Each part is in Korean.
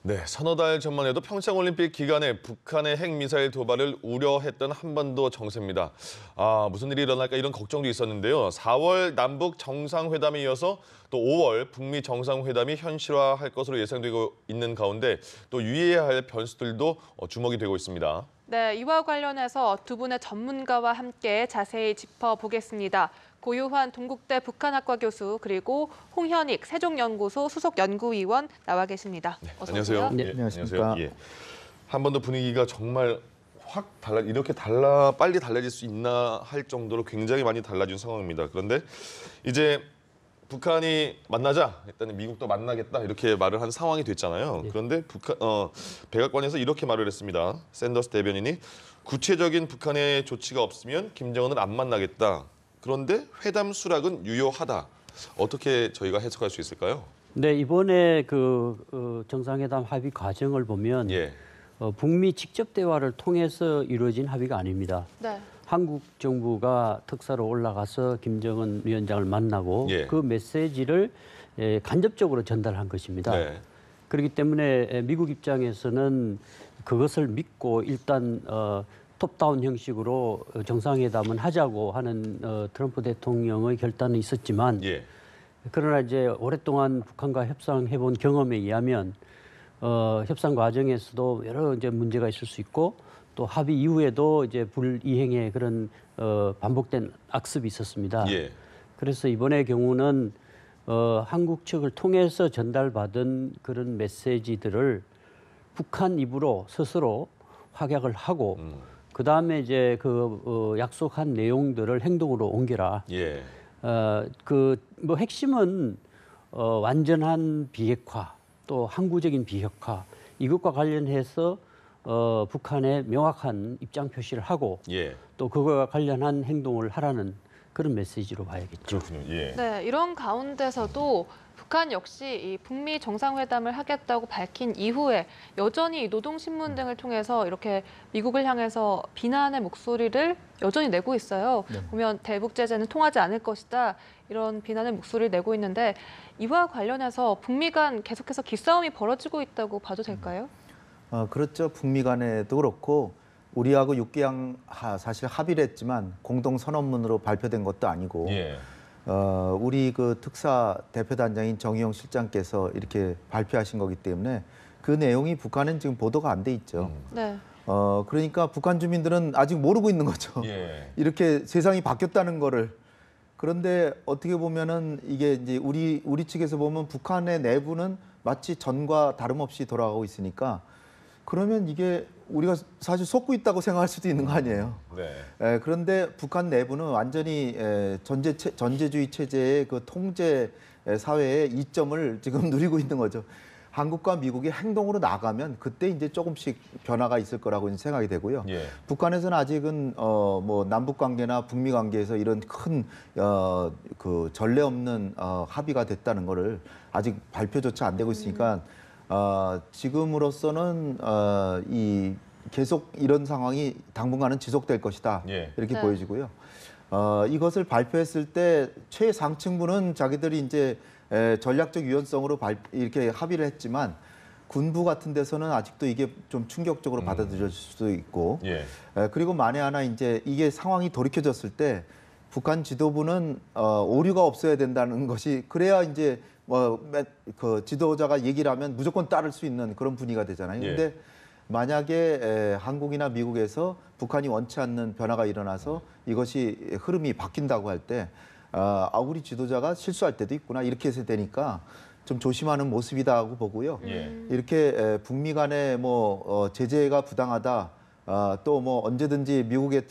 네, 서너 달 전만 해도 평창올림픽 기간에 북한의 핵미사일 도발을 우려했던 한반도 정세입니다. 무슨 일이 일어날까 이런 걱정도 있었는데요. 4월 남북 정상회담에 이어서 또 5월 북미 정상회담이 현실화할 것으로 예상되고 있는 가운데 또 유의해야 할 변수들도 주목이 되고 있습니다. 네, 이와 관련해서 두 분의 전문가와 함께 자세히 짚어보겠습니다. 고유환 동국대 북한학과 교수 그리고 홍현익 세종연구소 수석 연구위원 나와 계십니다. 네, 어서 안녕하세요. 오세요. 예, 안녕하십니까. 안녕하세요. 예. 한반도 분위기가 정말 확 이렇게 빨리 달라질 수 있나 할 정도로 굉장히 많이 달라진 상황입니다. 그런데 이제 북한이 만나자 했더니 미국도 만나겠다 이렇게 말을 한 상황이 됐잖아요. 그런데 백악관에서 이렇게 말을 했습니다. 샌더스 대변인이 구체적인 북한의 조치가 없으면 김정은을 안 만나겠다. 그런데 회담 수락은 유효하다. 어떻게 저희가 해석할 수 있을까요? 네, 이번에 정상회담 합의 과정을 보면 예. 북미 직접 대화를 통해서 이루어진 합의가 아닙니다. 네. 한국 정부가 특사로 올라가서 김정은 위원장을 만나고 예. 그 메시지를 간접적으로 전달한 것입니다. 네. 그렇기 때문에 미국 입장에서는 그것을 믿고 일단 톱다운 형식으로 정상회담은 하자고 하는 트럼프 대통령의 결단은 있었지만 예. 그러나 이제 오랫동안 북한과 협상해본 경험에 의하면 협상 과정에서도 여러 이제 문제가 있을 수 있고 또 합의 이후에도 이제 불이행의 그런 반복된 악습이 있었습니다. 예. 그래서 이번의 경우는 한국 측을 통해서 전달받은 그런 메시지들을 북한 입으로 스스로 확약을 하고 그 다음에 이제 약속한 내용들을 행동으로 옮겨라. 예. 핵심은 완전한 비핵화 또 항구적인 비핵화 이것과 관련해서 북한에 명확한 입장 표시를 하고 예. 또 그거와 관련한 행동을 하라는 그런 메시지로 봐야겠죠. 그렇군요. 예. 네, 이런 가운데서도 북한 역시 이 북미 정상회담을 하겠다고 밝힌 이후에 여전히 이 노동신문 등을 통해서 이렇게 미국을 향해서 비난의 목소리를 여전히 내고 있어요. 네. 보면 대북 제재는 통하지 않을 것이다. 이런 비난의 목소리를 내고 있는데 이와 관련해서 북미 간 계속해서 기싸움이 벌어지고 있다고 봐도 될까요? 그렇죠. 북미 간에도 그렇고 우리하고 육개양 사실 합의를 했지만 공동 선언문으로 발표된 것도 아니고 예. 우리 그 특사 대표단장인 정의용 실장께서 이렇게 발표하신 거기 때문에 그 내용이 북한은 지금 보도가 안 돼 있죠. 네. 그러니까 북한 주민들은 아직 모르고 있는 거죠. 예. 이렇게 세상이 바뀌었다는 거를. 그런데 어떻게 보면은 이게 이제 우리 측에서 보면 북한의 내부는 마치 전과 다름없이 돌아가고 있으니까 그러면 이게 우리가 사실 속고 있다고 생각할 수도 있는 거 아니에요. 네. 그런데 북한 내부는 완전히 전제주의 체제의 그 통제 사회의 이점을 지금 누리고 있는 거죠. 한국과 미국이 행동으로 나가면 그때 이제 조금씩 변화가 있을 거라고 생각이 되고요. 예. 북한에서는 아직은 뭐 남북 관계나 북미 관계에서 이런 큰 그 전례 없는 합의가 됐다는 거를 아직 발표조차 안 되고 있으니까 지금으로서는 이 계속 이런 상황이 당분간은 지속될 것이다. 예. 이렇게 네. 보여지고요. 이것을 발표했을 때 최상층부는 자기들이 이제 전략적 유연성으로 이렇게 합의를 했지만 군부 같은 데서는 아직도 이게 좀 충격적으로 받아들여질 수도 있고 예. 그리고 만에 하나 이제 이게 상황이 돌이켜졌을 때 북한 지도부는 오류가 없어야 된다는 것이 그래야 이제 그 지도자가 얘기를 하면 무조건 따를 수 있는 그런 분위기가 되잖아요. 예. 근데 만약에 한국이나 미국에서 북한이 원치 않는 변화가 일어나서 이것이 흐름이 바뀐다고 할 때 우리 지도자가 실수할 때도 있구나 이렇게 해서 되니까 좀 조심하는 모습이다고 보고요. 예. 이렇게 북미 간에 뭐 제재가 부당하다, 또 뭐 언제든지 미국에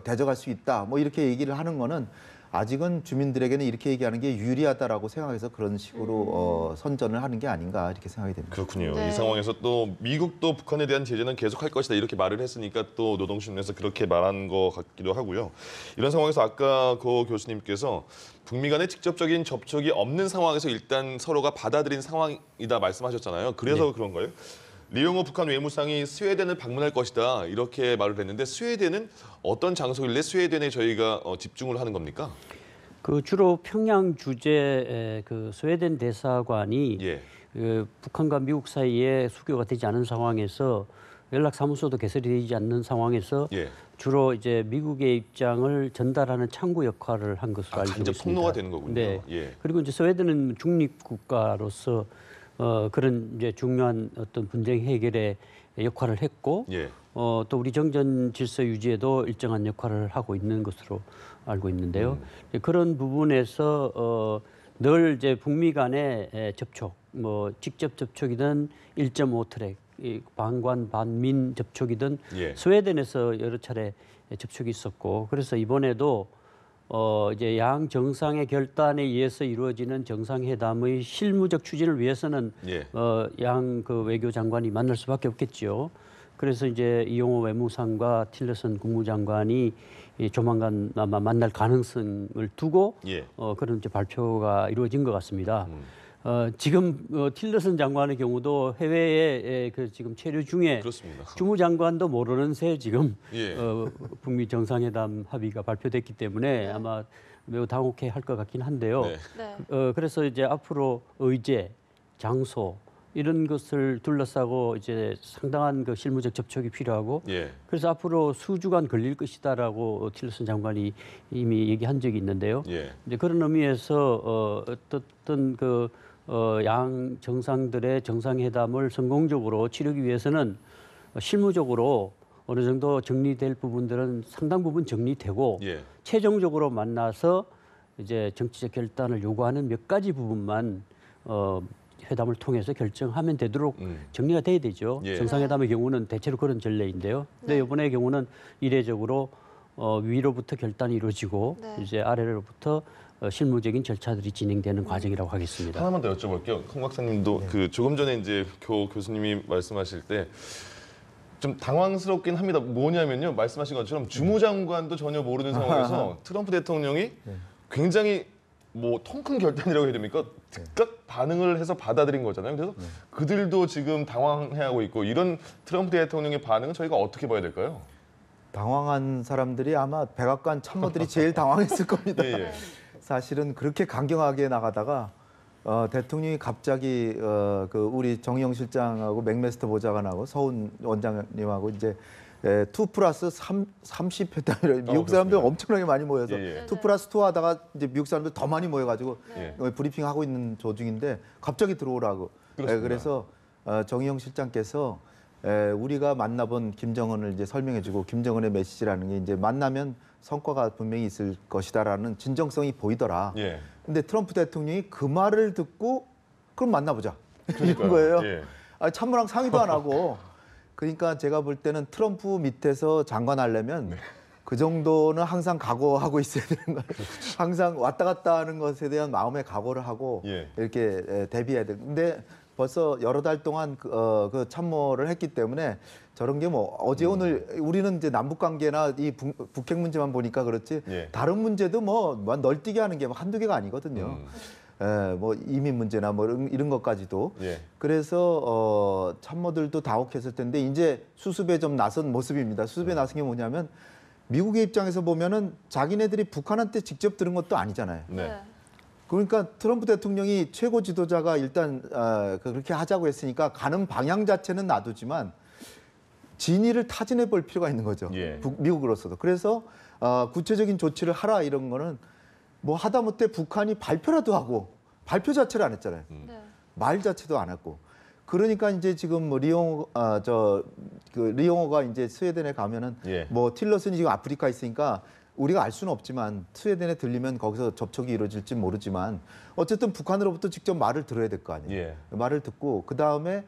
대적할 수 있다, 뭐 이렇게 얘기를 하는 거는 아직은 주민들에게는 이렇게 얘기하는 게 유리하다라고 생각해서 그런 식으로 선전을 하는 게 아닌가 이렇게 생각이 됩니다. 그렇군요. 네. 이 상황에서 또 미국도 북한에 대한 제재는 계속할 것이다 이렇게 말을 했으니까 또 노동신문에서 그렇게 말한 것 같기도 하고요. 이런 상황에서 아까 고 교수님께서 북미 간의 직접적인 접촉이 없는 상황에서 일단 서로가 받아들인 상황이다 말씀하셨잖아요. 그래서 그런가요? 리용호 북한 외무상이 스웨덴을 방문할 것이다 이렇게 말을 했는데 스웨덴은 어떤 장소길래 스웨덴에 저희가 집중을 하는 겁니까? 주로 평양 주재 그 스웨덴 대사관이 예. 북한과 미국 사이에 수교가 되지 않은 상황에서 연락 사무소도 개설이 되지 않는 상황에서 예. 주로 이제 미국의 입장을 전달하는 창구 역할을 한 것으로 알고 간접 있습니다. 통로가 되는 거군요. 네. 예. 그리고 이제 스웨덴은 중립 국가로서 그런 이제 중요한 어떤 분쟁 해결에 역할을 했고 예. 또 우리 정전 질서 유지에도 일정한 역할을 하고 있는 것으로 알고 있는데요. 그런 부분에서 늘 이제 북미 간의 접촉, 뭐 직접 접촉이든 1.5 트랙, 이 반관 반민 접촉이든 예. 스웨덴에서 여러 차례 접촉이 있었고 그래서 이번에도 이제 양 정상의 결단에 의해서 이루어지는 정상회담의 실무적 추진을 위해서는 예. 양 그 외교 장관이 만날 수밖에 없겠지요. 그래서 이제 이용호 외무상과 틸러슨 국무장관이 조만간 아마 만날 가능성을 두고 예. 그런 이제 발표가 이루어진 것 같습니다. 지금 틸러슨 장관의 경우도 해외에 그 지금 체류 중에 그렇습니다. 주무장관도 모르는 새 지금 예. 북미 정상회담 합의가 발표됐기 때문에 아마 매우 당혹해 할 것 같긴 한데요. 네. 네. 그래서 이제 앞으로 의제, 장소 이런 것을 둘러싸고 이제 상당한 그 실무적 접촉이 필요하고 예. 그래서 앞으로 수주간 걸릴 것이다라고 틸러슨 장관이 이미 얘기한 적이 있는데요. 예. 이제 그런 의미에서 어떤 그 양 정상들의 정상회담을 성공적으로 치르기 위해서는 실무적으로 어느 정도 정리될 부분들은 상당 부분 정리되고 예. 최종적으로 만나서 이제 정치적 결단을 요구하는 몇 가지 부분만 회담을 통해서 결정하면 되도록 정리가 돼야 되죠. 예. 정상회담의 경우는 대체로 그런 전례인데요. 근데 네. 이번의 경우는 이례적으로 위로부터 결단이 이루어지고 네. 이제 아래로부터 실무적인 절차들이 진행되는 과정이라고 하겠습니다. 하나만 더 여쭤볼게요. 콩 박사님도 그 조금 전에 이제 교수님이 말씀하실 때 좀 당황스럽긴 합니다. 뭐냐면요, 말씀하신 것처럼 주무장관도 전혀 모르는 상황에서 트럼프 대통령이 굉장히 뭐 통큰 결단이라고 해야 됩니까? 즉각 반응을 해서 받아들인 거잖아요. 그래서 그들도 지금 당황해하고 있고 이런 트럼프 대통령의 반응은 저희가 어떻게 봐야 될까요? 당황한 사람들이 아마 백악관 참모들이 제일 당황했을 겁니다. 예, 예. 사실은 그렇게 강경하게 나가다가 대통령이 갑자기 그 우리 정의용 실장하고 맥메스터 보좌관하고 서훈 원장님하고 이제 2+3 30회담이라 미국 사람들 그렇습니다. 엄청나게 많이 모여서 예, 예. 2+2 하다가 이제 미국 사람들 더 많이 모여가지고 예. 브리핑 하고 있는 도중인데 갑자기 들어오라고. 그렇습니다. 그래서 정의용 실장께서 우리가 만나본 김정은을 이제 설명해주고 김정은의 메시지라는 게 이제 만나면 성과가 분명히 있을 것이다라는 진정성이 보이더라. 예. 근데 트럼프 대통령이 그 말을 듣고 그럼 만나보자 이런 그러니까요. 거예요. 예. 아니, 참모랑 상의도 안 하고. 그러니까 제가 볼 때는 트럼프 밑에서 장관 하려면 그 정도는 항상 각오하고 있어야 되는 거예요. 항상 왔다 갔다 하는 것에 대한 마음의 각오를 하고 예. 이렇게 대비해야 돼. 근데 벌써 여러 달 동안 그 참모를 했기 때문에 저런 게 뭐 어제 오늘 우리는 이제 남북 관계나 이 북핵 문제만 보니까 그렇지 예. 다른 문제도 뭐 널뛰게 하는 게 한두 개가 아니거든요. 뭐 이민 문제나 뭐 이런 것까지도. 예. 그래서 참모들도 당혹했을 텐데 이제 수습에 좀 나선 모습입니다. 수습에 나선 게 뭐냐면 미국의 입장에서 보면은 자기네들이 북한한테 직접 들은 것도 아니잖아요. 네. 그러니까 트럼프 대통령이 최고 지도자가 일단 그렇게 하자고 했으니까 가는 방향 자체는 놔두지만 진위를 타진해 볼 필요가 있는 거죠. 예. 미국으로서도. 그래서 구체적인 조치를 하라 이런 거는 뭐 하다못해 북한이 발표라도 하고 발표 자체를 안 했잖아요. 네. 말 자체도 안 했고. 그러니까 이제 지금 뭐 리용호가 이제 스웨덴에 가면은 예. 뭐 틸러슨이 지금 아프리카 있으니까 우리가 알 수는 없지만 스웨덴에 들리면 거기서 접촉이 이루어질지 모르지만 어쨌든 북한으로부터 직접 말을 들어야 될 거 아니에요. 예. 말을 듣고 그 다음에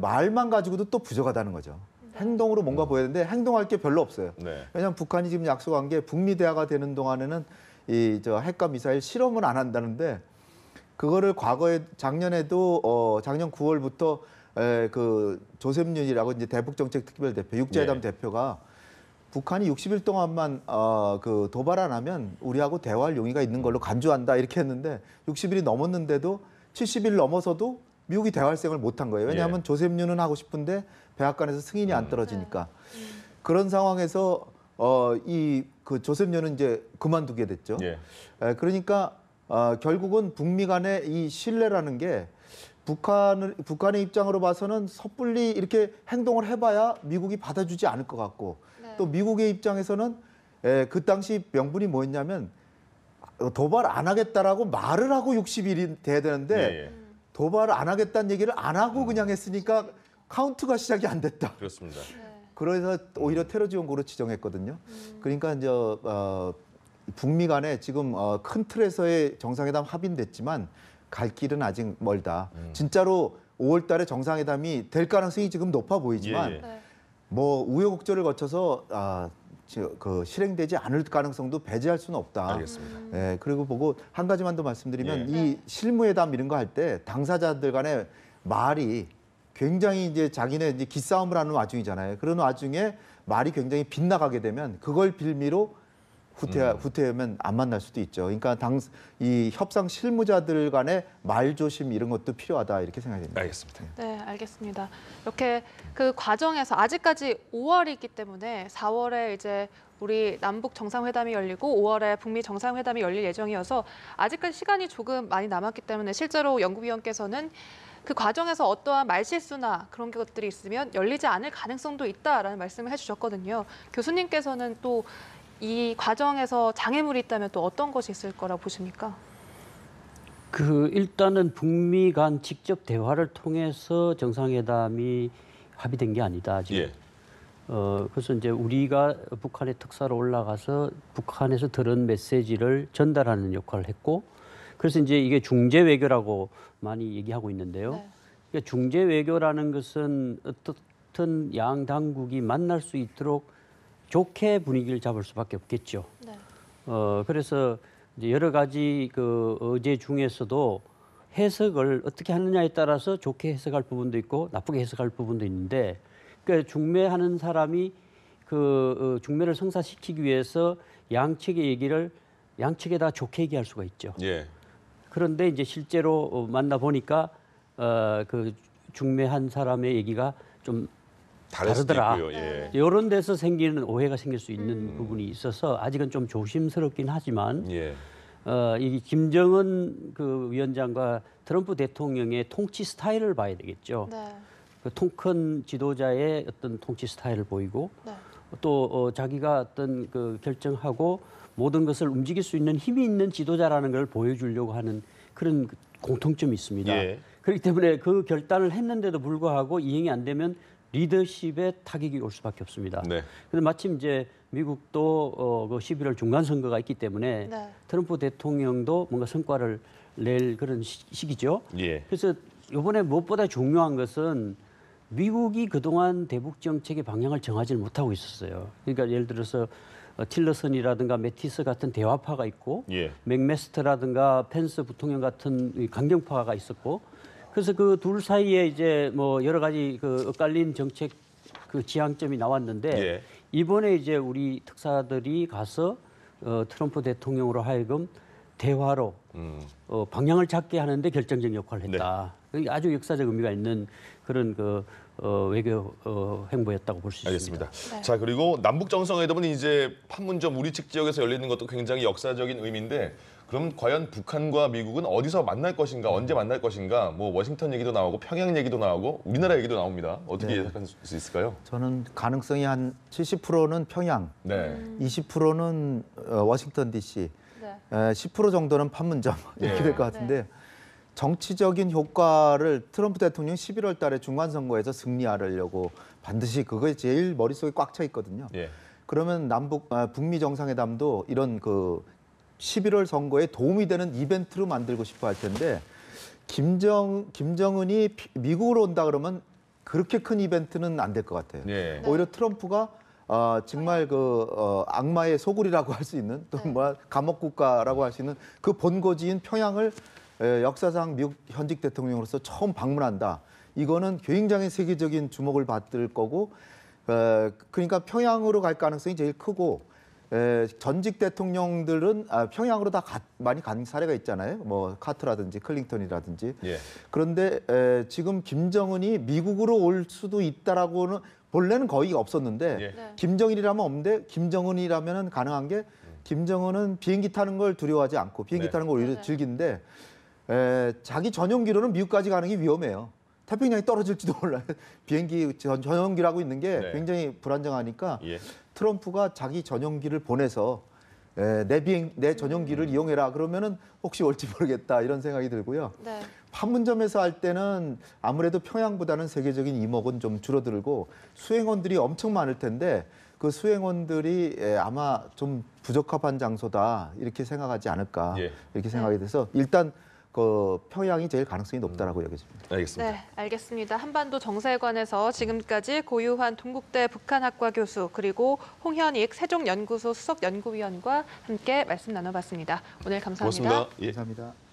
말만 가지고도 또 부족하다는 거죠. 행동으로 뭔가 보여야 되는데 행동할 게 별로 없어요. 네. 왜냐하면 북한이 지금 약속한 게 북미 대화가 되는 동안에는 이 핵과 미사일 실험은 안 한다는데 그거를 과거에 작년에도 작년 9월부터 그 조셉윤이라고 이제 대북정책특별 대표 육자회담 예. 대표가 북한이 60일 동안만 그 도발 안 하면 우리하고 대화할 용의가 있는 걸로 간주한다 이렇게 했는데 60일이 넘었는데도 70일 넘어서도 미국이 대화할 생각을 못 한 거예요. 왜냐하면 예. 조셉윤은 하고 싶은데 백악관에서 승인이 안 떨어지니까. 그런 상황에서 이 그 조셉윤은 이제 그만두게 됐죠. 예. 그러니까 결국은 북미 간의 이 신뢰라는 게 북한의 입장으로 봐서는 섣불리 이렇게 행동을 해봐야 미국이 받아주지 않을 것 같고 네. 또 미국의 입장에서는 그 당시 명분이 뭐였냐면 도발 안 하겠다라고 말을 하고 60일이 돼야 되는데 예, 예. 도발을 안 하겠다는 얘기를 안 하고 그냥 했으니까 카운트가 시작이 안 됐다. 그렇습니다. 네. 그래서 오히려 테러 지원국으로 지정했거든요. 그러니까 이제 북미 간에 지금 큰 틀에서의 정상회담 합의됐지만 갈 길은 아직 멀다. 진짜로 5월 달에 정상회담이 될 가능성이 지금 높아 보이지만 예, 예. 네. 뭐 우여곡절을 거쳐서 실행되지 않을 가능성도 배제할 수는 없다. 알겠습니다. 예, 그리고 보고 한 가지만 더 말씀드리면 예. 이 실무회담 이런 거 할 때 당사자들 간의 말이 굉장히 이제 자기네 이제 기싸움을 하는 와중이잖아요. 그런 와중에 말이 굉장히 빗나가게 되면 그걸 빌미로 후퇴하면 안 만날 수도 있죠. 그러니까 이 협상 실무자들 간의 말조심 이런 것도 필요하다 이렇게 생각이 됩니다. 알겠습니다. 네, 알겠습니다. 이렇게 그 과정에서 아직까지 5월이기 때문에 4월에 이제 우리 남북 정상회담이 열리고 5월에 북미 정상회담이 열릴 예정이어서 아직까지 시간이 조금 많이 남았기 때문에 실제로 연구위원께서는 그 과정에서 어떠한 말실수나 그런 것들이 있으면 열리지 않을 가능성도 있다라는 말씀을 해주셨거든요. 교수님께서는 또 이 과정에서 장애물이 있다면 또 어떤 것이 있을 거라고 보십니까? 일단은 북미 간 직접 대화를 통해서 정상회담이 합의된 게 아니다. 지금. 예. 그래서 이제 우리가 북한의 특사로 올라가서 북한에서 들은 메시지를 전달하는 역할을 했고, 그래서 이제 이게 중재 외교라고 많이 얘기하고 있는데요. 네. 그러니까 중재 외교라는 것은 어떻든 양 당국이 만날 수 있도록 좋게 분위기를 잡을 수밖에 없겠죠. 네. 그래서 이제 여러 가지 그 의제 중에서도 해석을 어떻게 하느냐에 따라서 좋게 해석할 부분도 있고 나쁘게 해석할 부분도 있는데, 그러니까 중매하는 사람이 중매를 성사시키기 위해서 양측의 얘기를 양측에다 좋게 얘기할 수가 있죠. 예. 그런데 이제 실제로 만나 보니까 그 중매한 사람의 얘기가 좀 다를 수도 다르더라. 있고요. 예. 이런 데서 생기는 오해가 생길 수 있는 부분이 있어서 아직은 좀 조심스럽긴 하지만 예. 이 김정은 그 위원장과 트럼프 대통령의 통치 스타일을 봐야 되겠죠. 네. 그 통 큰 지도자의 어떤 통치 스타일을 보이고 네. 또 자기가 어떤 그 결정하고 모든 것을 움직일 수 있는 힘이 있는 지도자라는 걸 보여주려고 하는 그런 공통점이 있습니다. 예. 그렇기 때문에 그 결단을 했는데도 불구하고 이행이 안 되면 리더십에 타격이 올 수밖에 없습니다. 네. 그런데 마침 이제 미국도 그 11월 중간 선거가 있기 때문에 네. 트럼프 대통령도 뭔가 성과를 낼 그런 시기죠. 예. 그래서 이번에 무엇보다 중요한 것은 미국이 그동안 대북 정책의 방향을 정하지 못하고 있었어요. 그러니까 예를 들어서 틸러슨이라든가 매티스 같은 대화파가 있고 예. 맥메스터라든가 펜스 부통령 같은 이 강경파가 있었고, 그래서 그 둘 사이에 이제 뭐 여러 가지 그 엇갈린 정책 그 지향점이 나왔는데 예. 이번에 이제 우리 특사들이 가서 트럼프 대통령으로 하여금 대화로 방향을 잡게 하는데 결정적 역할을 했다. 그게 아주 역사적 의미가 있는 그런 그 외교 행보였다고 볼 수 있습니다. 알겠습니다. 네. 자, 그리고 남북 정상회담은 이제 판문점 우리 측 지역에서 열리는 것도 굉장히 역사적인 의미인데, 그럼 과연 북한과 미국은 어디서 만날 것인가, 언제 만날 것인가? 뭐 워싱턴 얘기도 나오고 평양 얘기도 나오고 우리나라 얘기도 나옵니다. 어떻게 네. 예상할 수 있을까요? 저는 가능성이 한 70%는 평양, 네. 20%는 워싱턴 DC, 네. 10% 정도는 판문점 이렇게 네. 될 것 같은데 정치적인 효과를 트럼프 대통령이 11월 달에 중간선거에서 승리하려고 반드시 그거에 제일 머릿속에 꽉 차 있거든요. 예. 그러면 북미 정상회담도 이런 그 11월 선거에 도움이 되는 이벤트로 만들고 싶어 할 텐데 김정은이 미국으로 온다 그러면 그렇게 큰 이벤트는 안 될 것 같아요. 예. 오히려 트럼프가 정말 악마의 소굴이라고 할 수 있는 또 뭐 감옥 국가라고 할 수 있는 그 본거지인 평양을 역사상 미국 현직 대통령으로서 처음 방문한다. 이거는 굉장히 세계적인 주목을 받을 거고, 그러니까 평양으로 갈 가능성이 제일 크고, 전직 대통령들은 평양으로 다 많이 간 사례가 있잖아요. 뭐 카트라든지 클린턴이라든지. 예. 그런데 지금 김정은이 미국으로 올 수도 있다라고는 본래는 거의 없었는데 예. 네. 김정일이라면 없는데 김정은이라면 가능한 게 김정은은 비행기 타는 걸 두려워하지 않고 비행기 네. 타는 걸 오히려 네. 즐기는데 자기 전용기로는 미국까지 가는 게 위험해요. 태평양이 떨어질지도 몰라요. 비행기 전용기라고 있는 게 네. 굉장히 불안정하니까 예. 트럼프가 자기 전용기를 보내서 내 전용기를 이용해라 그러면은 혹시 올지 모르겠다 이런 생각이 들고요. 네. 판문점에서 할 때는 아무래도 평양보다는 세계적인 이목은 좀 줄어들고 수행원들이 엄청 많을 텐데 그 수행원들이 아마 좀 부적합한 장소다 이렇게 생각하지 않을까 예. 이렇게 생각이 돼서 일단 그 평양이 제일 가능성이 높다라고 여겨집니다. 알겠습니다. 네, 알겠습니다. 한반도 정세에 관해서 지금까지 고유한 동국대 북한학과 교수 그리고 홍현익 세종연구소 수석연구위원과 함께 말씀 나눠봤습니다. 오늘 감사합니다. 고맙습니다. 예. 감사합니다.